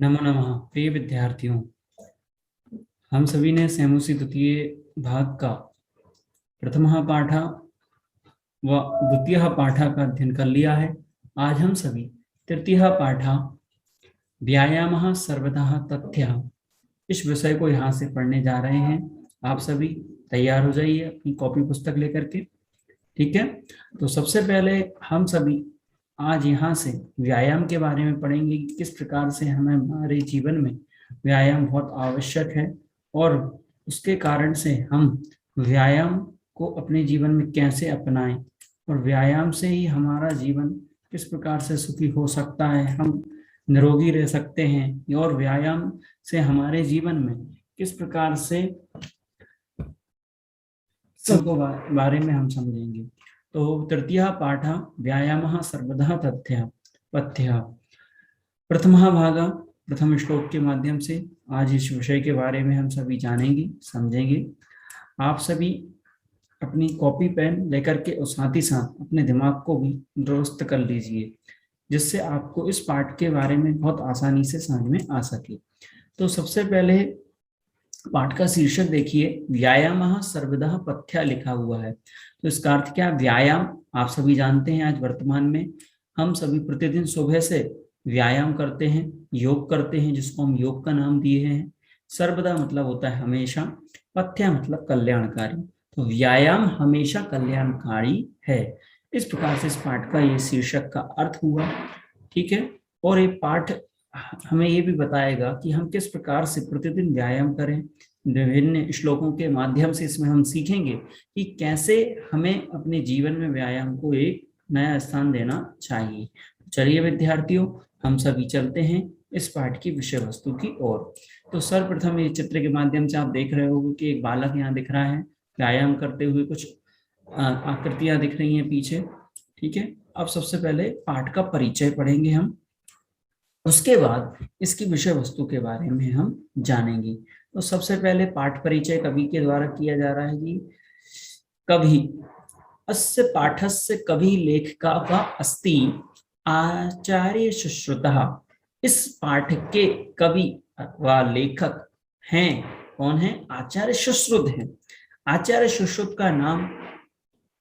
नमो नमः प्रिय विद्यार्थियों। हम सभी ने सैमुसी द्वितीय भाग का प्रथमः पाठ व द्वितीय पाठ का अध्ययन कर लिया है। आज हम सभी तृतीय पाठ व्यायामः सर्वतः तथ्यः इस विषय को यहाँ से पढ़ने जा रहे हैं। आप सभी तैयार हो जाइए अपनी कॉपी पुस्तक लेकर के। ठीक है, तो सबसे पहले हम सभी आज यहाँ से व्यायाम के बारे में पढ़ेंगे कि किस प्रकार से हमें हमारे जीवन में व्यायाम बहुत आवश्यक है और उसके कारण से हम व्यायाम को अपने जीवन में कैसे अपनाएं और व्यायाम से ही हमारा जीवन किस प्रकार से सुखी हो सकता है, हम निरोगी रह सकते हैं और व्यायाम से हमारे जीवन में किस प्रकार से सबको बारे में हम समझेंगे। तो तृतीय पाठ व्यायामः सर्वदा तथ्यः पथ्यः प्रथमः भाग प्रथम श्लोक के माध्यम से आज इस विषय के बारे में हम सभी जानेंगे समझेंगे। आप सभी अपनी कॉपी पेन लेकर के और साथ ही साथ अपने दिमाग को भी दुरुस्त कर लीजिए, जिससे आपको इस पाठ के बारे में बहुत आसानी से समझ में आ सके। तो सबसे पहले पाठ का शीर्षक देखिए, व्यायामः सर्वदा पथ्यः लिखा हुआ है। तो इसका अर्थ क्या? व्यायाम आप सभी जानते हैं, आज वर्तमान में हम सभी प्रतिदिन सुबह से व्यायाम करते हैं, योग करते हैं, जिसको हम योग का नाम दिए हैं। सर्वदा मतलब होता है हमेशा, पथ्य मतलब कल्याणकारी। तो व्यायाम हमेशा कल्याणकारी है। इस प्रकार से इस पाठ का ये शीर्षक का अर्थ हुआ। ठीक है, और ये पाठ हमें ये भी बताएगा कि हम किस प्रकार से प्रतिदिन व्यायाम करें। विभिन्न श्लोकों के माध्यम से इसमें हम सीखेंगे कि कैसे हमें अपने जीवन में व्यायाम को एक नया स्थान देना चाहिए। चलिए विद्यार्थियों, हम सभी चलते हैं इस पाठ की विषय वस्तु की ओर। तो सर्वप्रथम ये चित्र के माध्यम से आप देख रहे होंगे कि एक बालक यहाँ दिख रहा है व्यायाम करते हुए, कुछ आकृतियां दिख रही हैं पीछे। ठीक है, अब सबसे पहले पाठ का परिचय पढ़ेंगे हम, उसके बाद इसकी विषय वस्तु के बारे में हम जानेंगे। तो सबसे पहले पाठ परिचय कवि के द्वारा किया जा रहा है कि कवि अस्य पाठस्य कवि लेखका व अस्ति आचार्य सुश्रुतः। इस पाठ के कवि व लेखक हैं, कौन है? आचार्य सुश्रुत हैं। आचार्य सुश्रुत का नाम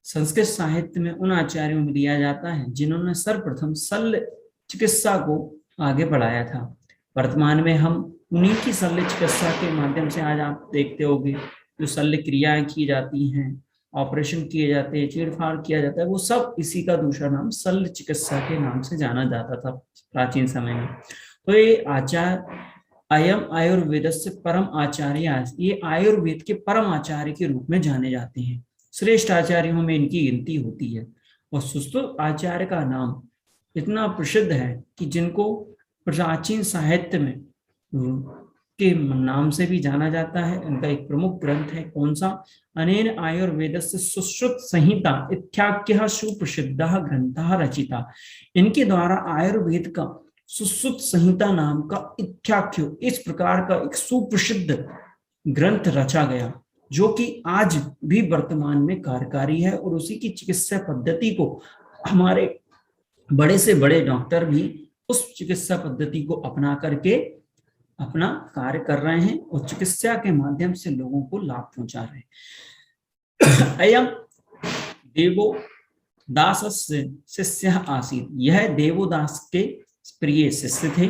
संस्कृत साहित्य में उन आचार्यों में दिया जाता है जिन्होंने सर्वप्रथम शल्य चिकित्सा को आगे बढ़ाया था। वर्तमान में हम उन्हीं की शल्य चिकित्सा के माध्यम से आज आप देखते होंगे जो शल्य क्रियाएं की जाती हैं, ऑपरेशन किए जाते हैं, चीरफाड़ किया जाता है, वो सब इसी का दूसरा नाम शल्य चिकित्सा के नाम से जाना जाता था प्राचीन समय में। तो ये आचार्य अयम आयुर्वेद से परम आचार्य, ये आयुर्वेद के परम आचार्य के रूप में जाने जाते हैं। श्रेष्ठ आचार्यों में इनकी गिनती होती है। और सुश्रुत आचार्य का नाम इतना प्रसिद्ध है कि जिनको प्राचीन साहित्य में के नाम से भी जाना जाता है। इनका एक प्रमुख ग्रंथ है, कौन सा? अनेन आयुर्वेदस्य सुश्रुत संहिता इत्याख्यः सुप्रसिद्धः ग्रंथः रचिता। इनके द्वारा आयुर्वेद का सुश्रुत संहिता नाम का इत्याख्य, इस प्रकार का एक सुप्रसिद्ध ग्रंथ रचा गया, जो कि आज भी वर्तमान में कार्यकारी है। और उसी की चिकित्सा पद्धति को हमारे बड़े से बड़े डॉक्टर भी उस चिकित्सा पद्धति को अपना करके अपना कार्य कर रहे हैं और चिकित्सा के माध्यम से लोगों को लाभ पहुंचा रहे हैं। अयम देवोदास शिष्य आसीत, यह देवोदास के प्रिय शिष्य थे।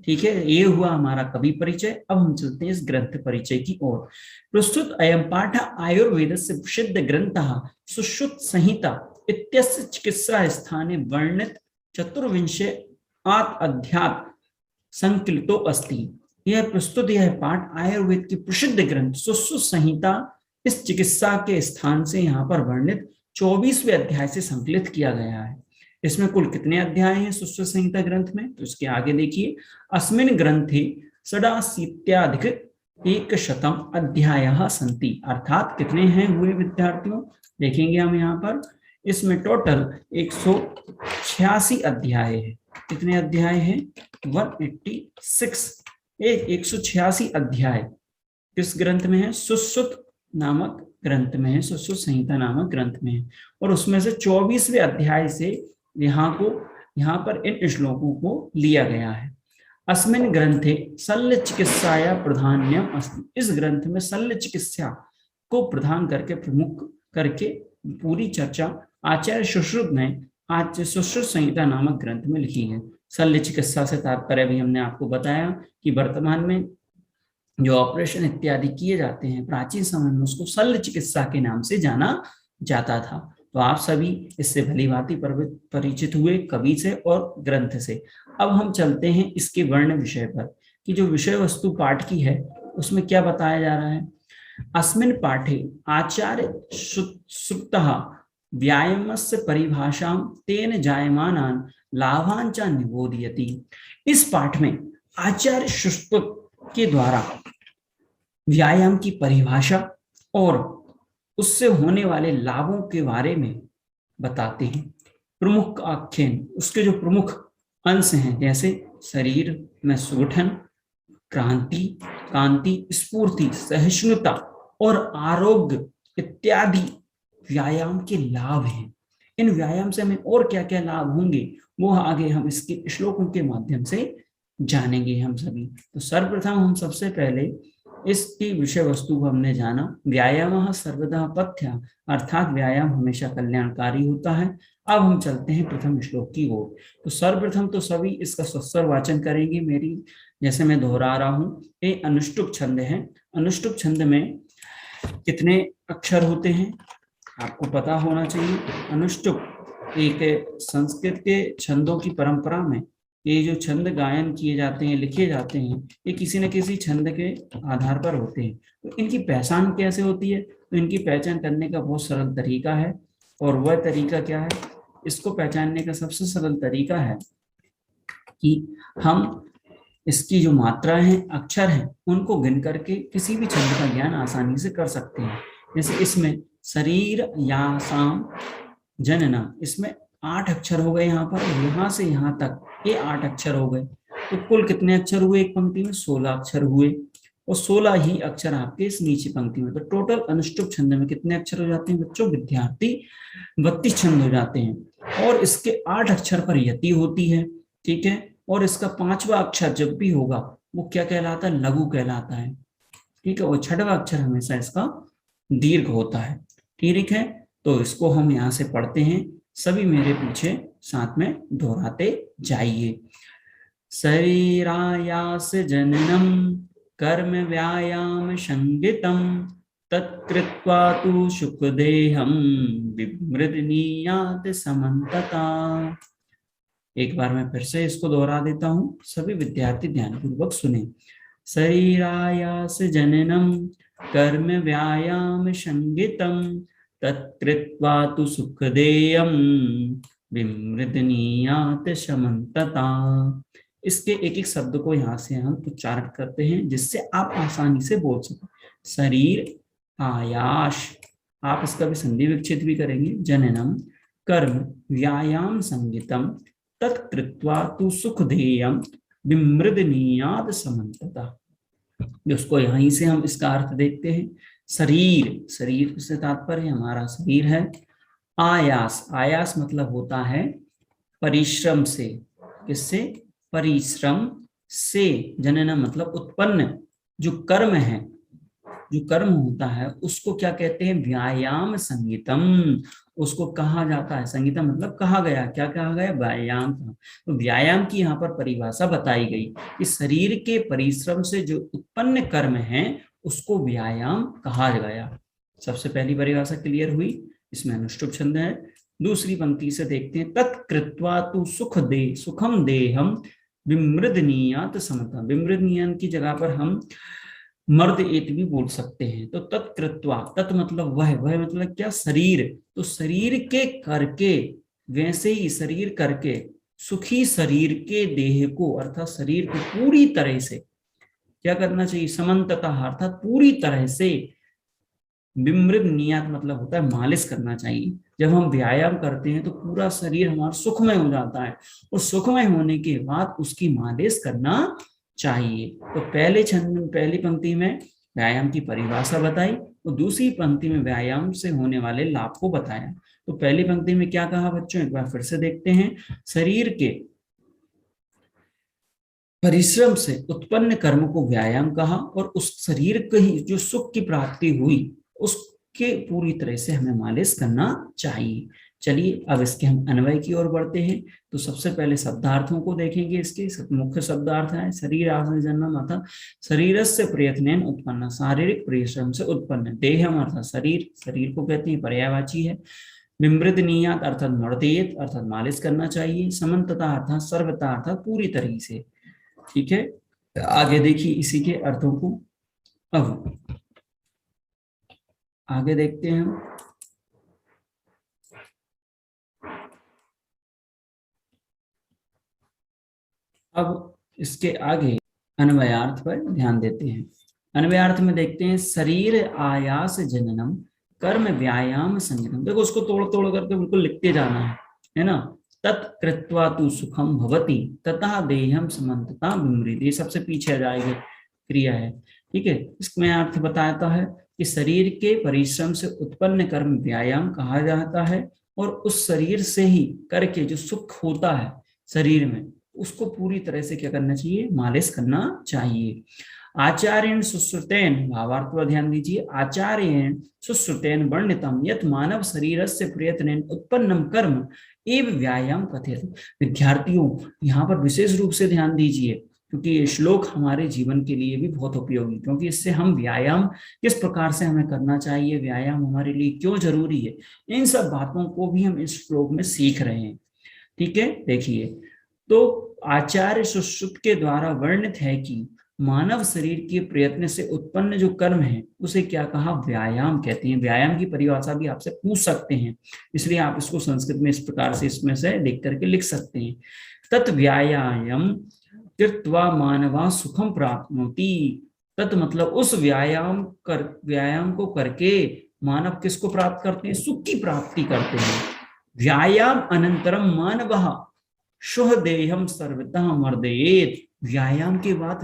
ठीक है, ये हुआ हमारा कवि परिचय। अब हम चलते हैं इस ग्रंथ परिचय की ओर। प्रस्तुत अयम पाठ आयुर्वेद से प्रसिद्ध ग्रंथः सुश्रुत संहिता इत्यस्य चिकित्सा स्थाने वर्णित चतुर्विंशे अध्याय संकलितो अस्ति। यह प्रस्तुत यह पाठ आयुर्वेद की प्रसिद्ध ग्रंथ सुश्रुत संहिता इस चिकित्सा के स्थान से यहाँ पर वर्णित 24वें अध्याय से संकलित किया गया है। इसमें कुल कितने अध्याय हैं सुश्रुत संहिता ग्रंथ में? तो इसके आगे देखिए, अस्मिन् ग्रंथे 87 अध्यायः सन्ति। अर्थात कितने हैं हुए विद्यार्थियों? देखेंगे हम यहाँ पर, इसमें टोटल 186 अध्याय है। कितने अध्याय हैं? 186, 186 अध्याय किस ग्रंथ में है? सुश्रुत नामक ग्रंथ में है, सुश्रुत संहिता नामक ग्रंथ में है। और उसमें से 24वें अध्याय से यहाँ पर इन श्लोकों को लिया गया है। अस्मिन् ग्रंथे शल्य चिकित्साया प्राधान्यम अस्ति। इस ग्रंथ में शल्य चिकित्सा को प्रधान करके, प्रमुख करके पूरी चर्चा आचार्य सुश्रुत ने आज सुश्रुत संहिता नामक ग्रंथ में लिखी है। शल्य चिकित्सा से तात्पर्य भी हमने आपको बताया कि वर्तमान में जो ऑपरेशन इत्यादि किए जाते हैं, प्राचीन समय में उसको शल्य चिकित्सा के नाम से जाना जाता था। तो आप सभी इससे भली भांति परिचित हुए कवि से और ग्रंथ से। अब हम चलते हैं इसके वर्ण विषय पर, कि जो विषय वस्तु पाठ की है उसमें क्या बताया जा रहा है। अस्मिन् पाठे आचार्य सुक्तः व्यायामस्य परिभाषां तेन जायमानान् लाभान् च निबोधयति। इस पाठ में आचार्य सुक्त के द्वारा व्यायाम की परिभाषा और उससे होने वाले लाभों के बारे में बताते हैं। प्रमुख आख्यान, उसके जो प्रमुख अंश हैं, जैसे शरीर में सुगठन, क्रांति, कांति, स्फूर्ति, सहिष्णुता और आरोग्य इत्यादि व्यायाम के लाभ हैं। इन व्यायाम से हमें और क्या क्या लाभ होंगे वो आगे हम इसके श्लोकों के माध्यम से जानेंगे हम सभी। तो सर्वप्रथम हम सबसे पहले इसकी विषय वस्तु को हमने जाना। व्यायाम सर्वदा पथ्य, अर्थात व्यायाम हमेशा कल्याणकारी होता है। अब हम चलते हैं प्रथम श्लोक की ओर। तो सर्वप्रथम तो सभी इसका सस्वर वाचन करेंगे मेरी, जैसे मैं दोहरा रहा हूं। ये अनुष्टुप छंद है। अनुष्टुप छंद में कितने अक्षर होते हैं आपको पता होना चाहिए। अनुष्टुप एक संस्कृत के छंदों की परंपरा में ये जो छंद गायन किए जाते हैं, लिखे जाते हैं, ये किसी न किसी छंद के आधार पर होते हैं। तो इनकी पहचान कैसे होती है? तो इनकी पहचान करने का बहुत सरल तरीका है। और वह तरीका क्या है? इसको पहचानने का सबसे सरल तरीका है कि हम इसकी जो मात्रा है, अक्षर हैं, उनको गिन करके किसी भी छंद का ज्ञान आसानी से कर सकते हैं। जैसे इसमें शरीर या साम जनना, इसमें 8 अक्षर हो गए यहाँ पर, यहाँ से यहाँ तक ये 8 अक्षर हो गए। तो कुल कितने अक्षर हुए एक पंक्ति में? 16 अक्षर हुए। और 16 ही अक्षर आपके इस नीचे पंक्ति में। तो टोटल अनुष्टुप छंद में कितने अक्षर हो जाते हैं बच्चों? विद्यार्थी 32 छंद हो जाते हैं। और इसके 8 अक्षर पर यति होती है, ठीक है। और इसका 5वां अक्षर जब भी होगा वो क्या कहलाता है? लघु कहलाता है, ठीक है। और 6वां अक्षर हमेशा इसका दीर्घ होता है, ठीक है। तो इसको हम यहाँ से पढ़ते हैं, सभी मेरे पीछे साथ में दोहराते जाइए। शरीरायास जननम कर्म व्यायाम संगितम तत्कृत्वा तु सुखदेहम विमृदनीयात समन्तता। एक बार मैं फिर से इसको दोहरा देता हूं, सभी विद्यार्थी ध्यानपूर्वक सुने। शरीरायास जननम कर्म व्यायाम संगितम तत्कृत्वा तु सुखदेयम विमृदनीयात समन्तता। इसके एक एक शब्द को यहाँ से हम उच्चारण करते हैं जिससे आप आसानी से बोल सको। शरीर आयास, आप इसका भी संधि विच्छेद भी करेंगे। जननम कर्म व्यायाम संगितम तत्कृत्वा तु सुखदेयम विमृदनीयात समन्तता। उसको यहीं से हम इसका अर्थ देखते हैं। शरीर, शरीर से तात्पर्य हमारा शरीर है। आयास, आयास मतलब होता है परिश्रम से। किससे? परिश्रम से। जनन मतलब उत्पन्न। जो कर्म है, जो कर्म होता है उसको क्या कहते हैं? व्यायाम संगीतम, उसको कहा जाता है। संगीतम मतलब कहा गया। क्या कहा गया? व्यायाम। तो व्यायाम की यहाँ पर परिभाषा बताई गई कि शरीर के परिश्रम से जो उत्पन्न कर्म है उसको व्यायाम कहा गया। सबसे पहली परिभाषा क्लियर हुई। इसमें अनुष्टुप छंद है। दूसरी पंक्ति से देखते हैं। तत्कृत्वा तु सुखम देहम विमृदनीयात समता। विमृदनीयान की जगह पर हम मर्द एत भी बोल सकते हैं। तो तत्कृत्वा, तत् मतलब वह मतलब क्या? शरीर। तो शरीर के करके, वैसे ही शरीर करके सुखी शरीर के देह को, अर्थात शरीर को पूरी तरह से क्या करना चाहिए? समन्तता, अर्थात पूरी तरह से। विमृद नियत मतलब होता है मालिश करना चाहिए। जब हम व्यायाम करते हैं तो पूरा शरीर हमारा सुखमय हो जाता है, और सुखमय होने के बाद उसकी मालिश करना चाहिए। तो पहली पंक्ति में व्यायाम की परिभाषा बताई और दूसरी पंक्ति में व्यायाम से होने वाले लाभ को बताया। तो पहली पंक्ति में क्या कहा बच्चों? एक बार फिर से देखते हैं। शरीर के परिश्रम से उत्पन्न कर्म को व्यायाम कहा, और उस शरीर के ही जो सुख की प्राप्ति हुई उसके पूरी तरह से हमें मालिश करना चाहिए। चलिए अब इसके हम अन्वय की ओर बढ़ते हैं। तो सबसे पहले शब्दार्थों को देखेंगे। इसके मुख्य शब्दार्थ है शरीर आसन जन्म अर्थात शरीरस्य प्रयत्नेन उत्पन्न, शारीरिक परिश्रम से उत्पन्न। देहम अर्थात शरीर, शरीर को कहते हैं, पर्यायवाची है। विमृतनीयात अर्थात मर्दयेत अर्थात मालिश करना चाहिए। समन्तता अर्थात सर्वता अर्थात पूरी तरह से। ठीक है, आगे देखिए इसी के अर्थों को। अब आगे देखते हैं हम। अब इसके आगे अन्वयार्थ पर ध्यान देते हैं। अन्वयार्थ में देखते हैं शरीर आयास जननम कर्म व्यायाम संयतम। देखो उसको तोड़ तोड़ करके बिल्कुल लिखते जाना है ना। तत्कृत्वा तु सुखम भवति ततः देहम समन्तता विमृत, ये सबसे पीछे आ जाएगी क्रिया है। ठीक है, इसमें अर्थ बताता है कि शरीर के परिश्रम से उत्पन्न कर्म व्यायाम कहा जाता है, और उस शरीर से ही करके जो सुख होता है शरीर में उसको पूरी तरह से क्या करना चाहिए, मालिश करना चाहिए। आचार्येण सुश्रुतेन, भावार्थ पर ध्यान दीजिए, आचार्येण सुश्रुतेन वर्णितम यत् मानव शरीरस्य प्रयत्नेन उत्पन्नम कर्म एव व्यायाम कथ्यते। विद्यार्थियों यहाँ पर विशेष रूप से ध्यान दीजिए, क्योंकि ये श्लोक हमारे जीवन के लिए भी बहुत उपयोगी, क्योंकि इससे हम व्यायाम किस प्रकार से हमें करना चाहिए, व्यायाम हमारे लिए क्यों जरूरी है, इन सब बातों को भी हम इस श्लोक में सीख रहे हैं। ठीक है, देखिए तो आचार्य सुश्रुत के द्वारा वर्णित है कि मानव शरीर के प्रयत्न से उत्पन्न जो कर्म है उसे क्या कहा, व्यायाम कहते हैं। व्यायाम की परिभाषा भी आपसे पूछ सकते हैं, इसलिए आप इसको संस्कृत में इस प्रकार से इसमें से लिख करके लिख सकते हैं। तत् व्यायाम कृत्वा मानवा सुखम प्राप्नोति। तत् मतलब उस व्यायाम को करके मानव किसको प्राप्त करते हैं, सुख की प्राप्ति करते हैं। व्यायाम अनंतरम मानवः शुह देहम सर्वतः मर्दयेत। व्यायाम के बाद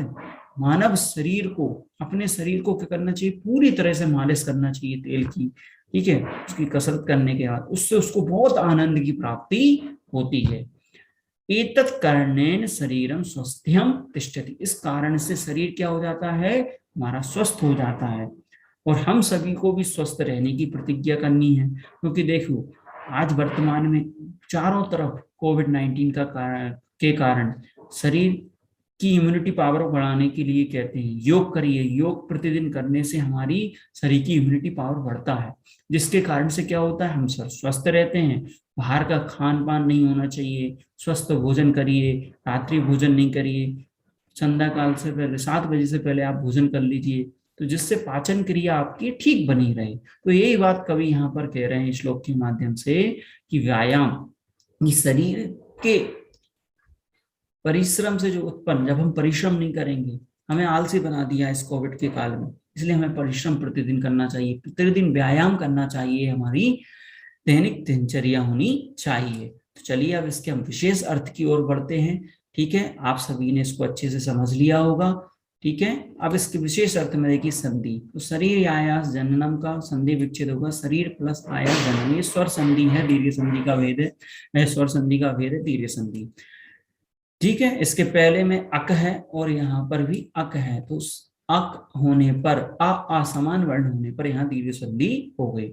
मानव शरीर को, अपने शरीर को क्या करना चाहिए, पूरी तरह से मालिश करना चाहिए तेल की। ठीक है, उसकी कसरत करने के बाद उससे उसको बहुत आनंद की प्राप्ति होती है। एतत् कारणेन शरीरम स्वस्थ्यम तिष्ठति। इस कारण से शरीर क्या हो जाता है, हमारा स्वस्थ हो जाता है। और हम सभी को भी स्वस्थ रहने की प्रतिज्ञा करनी है, क्योंकि देखो आज वर्तमान में चारों तरफ कोविड-19 के कारण शरीर की इम्यूनिटी पावर बढ़ाने के लिए कहते हैं योग करिए। योग प्रतिदिन करने से हमारी शरीर की इम्यूनिटी पावर बढ़ता है, जिसके कारण से क्या होता है, हम स्वस्थ रहते हैं। बाहर का खान पान नहीं होना चाहिए, स्वस्थ भोजन करिए, रात्रि भोजन नहीं करिए, संध्या काल से पहले 7 बजे से पहले आप भोजन कर लीजिए, तो जिससे पाचन क्रिया आपकी ठीक बनी रहे। तो यही बात कवि यहाँ पर कह रहे हैं श्लोक के माध्यम से कि व्यायाम शरीर के परिश्रम से जो उत्पन्न, जब हम परिश्रम नहीं करेंगे, हमें आलसी बना दिया इस कोविड के काल में, इसलिए हमें परिश्रम प्रतिदिन करना चाहिए, प्रतिदिन व्यायाम करना चाहिए, हमारी दैनिक दिनचर्या होनी चाहिए। तो चलिए अब इसके हम विशेष अर्थ की ओर बढ़ते हैं। ठीक है, आप सभी ने इसको अच्छे से समझ लिया होगा। ठीक है, अब इसके विशेष अर्थ में देखिए संधि। तो शरीर आयास जननम का संधि विच्छेद होगा, शरीर प्लस आयास जननम। ये स्वर संधि है, दीर्घ संधि का भेद है, स्वर संधि का भेद है दीर्घ संधि। ठीक है, इसके पहले में अक है और यहाँ पर भी अक है, तो अक होने पर असमान वर्ण होने पर यहाँ दीर्घ संधि हो गई।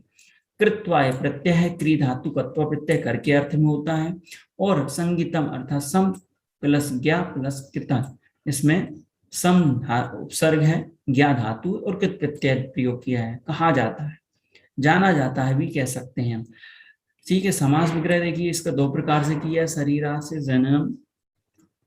कृत्वाय प्रत्यय है, क्री धातु कत्व प्रत्यय करके अर्थ में होता है, और संगीतम अर्थात सम प्लस ज्ञा प्लस कृत, इसमें सम उपसर्ग है, ज्ञा धातु और कृत प्रत्यय प्रयोग किया है। कहा जाता है, जाना जाता है भी कह सकते हैं हम। ठीक है, समास विग्रह देखिए इसका 2 प्रकार से किया है। शरीरा से जननम,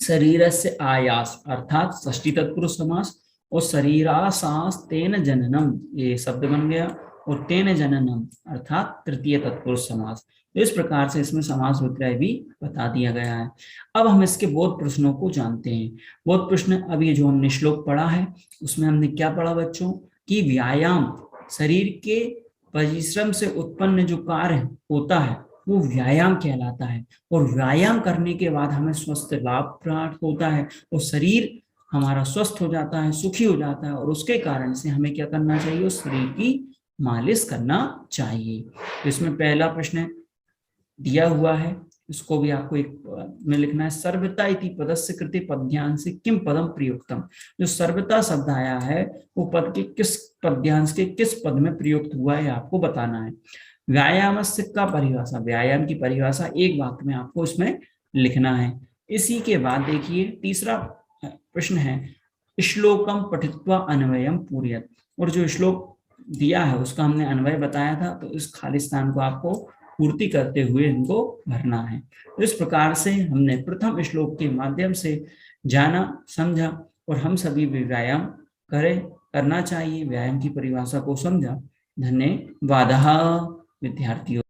शरीर से आयास अर्थात षष्ठी तत्पुरुष समास, और शरीरासास तेन जननम ये शब्द बन गया, और तेन जननम अर्थात तृतीय तत्पुरुष समास। तो इस प्रकार से इसमें समास विग्रह भी बता दिया गया है। अब हम इसके बोध प्रश्नों को जानते हैं। बोध प्रश्न, अब ये जो हमने श्लोक पढ़ा है उसमें हमने क्या पढ़ा बच्चों, कि व्यायाम शरीर के परिश्रम से उत्पन्न जो कार्य होता है वो व्यायाम कहलाता है, और व्यायाम करने के बाद हमें स्वस्थ लाभ प्राप्त होता है, और शरीर हमारा स्वस्थ हो जाता है, सुखी हो जाता है, और उसके कारण से हमें क्या करना चाहिए, उस शरीर की मालिश करना चाहिए। तो इसमें पहला प्रश्न दिया हुआ है, इसको भी आपको एक में लिखना है। सर्वता इति पदस्य कृते पद्यांश किम पदम प्रयुक्तम। जो सर्वता शब्द आया है वो पद के किस पद्यांश के किस पद में प्रयुक्त हुआ है आपको बताना है। व्यायाम का परिभाषा, व्यायाम की परिभाषा एक वाक्य में आपको इसमें लिखना है। इसी के बाद देखिए तीसरा प्रश्न है, श्लोकम पठित्वा अन्वयम पूरयत। और जो श्लोक दिया है उसका हमने अन्वय बताया था, तो इस खाली स्थान को आपको पूर्ति करते हुए इनको भरना है। तो इस प्रकार से हमने प्रथम श्लोक के माध्यम से जाना, समझा और हम सभी भी व्यायाम करना चाहिए, व्यायाम की परिभाषा को समझा। धन्यवाद विद्यार्थियों।